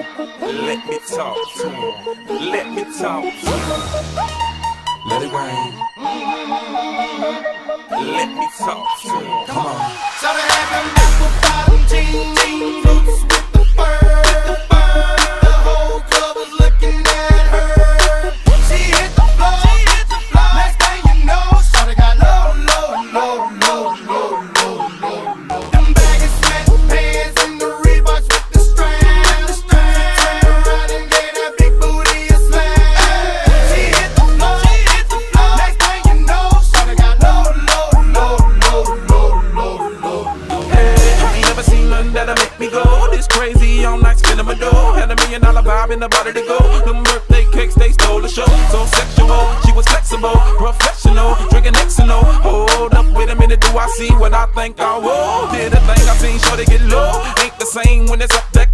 Let me talk to him. Let me talk to him. Let it rain. Let me talk to him. Come on. So they had them apple bottom jeans, boots with the fur. The whole club was looking at her. She hit the floor. Next thing you know, shawty got low. Them baggy sweatpants and the Reeboks with the strands. Turned around and gave that big booty a slam. She hit the floor. Next thing you know, shawty got low. Hey, I ain't never seen nothing that'll make me go this crazy all night spinning my dough. Had $1 million vibe in the body to go. Them birthday cakes, they stole the show. So sexual, she was flexible, professional, drinking XNO. Hold up, wait a minute, do I see what I think I will? Did a thing I seen, sure they get low. Ain't the same when it's up that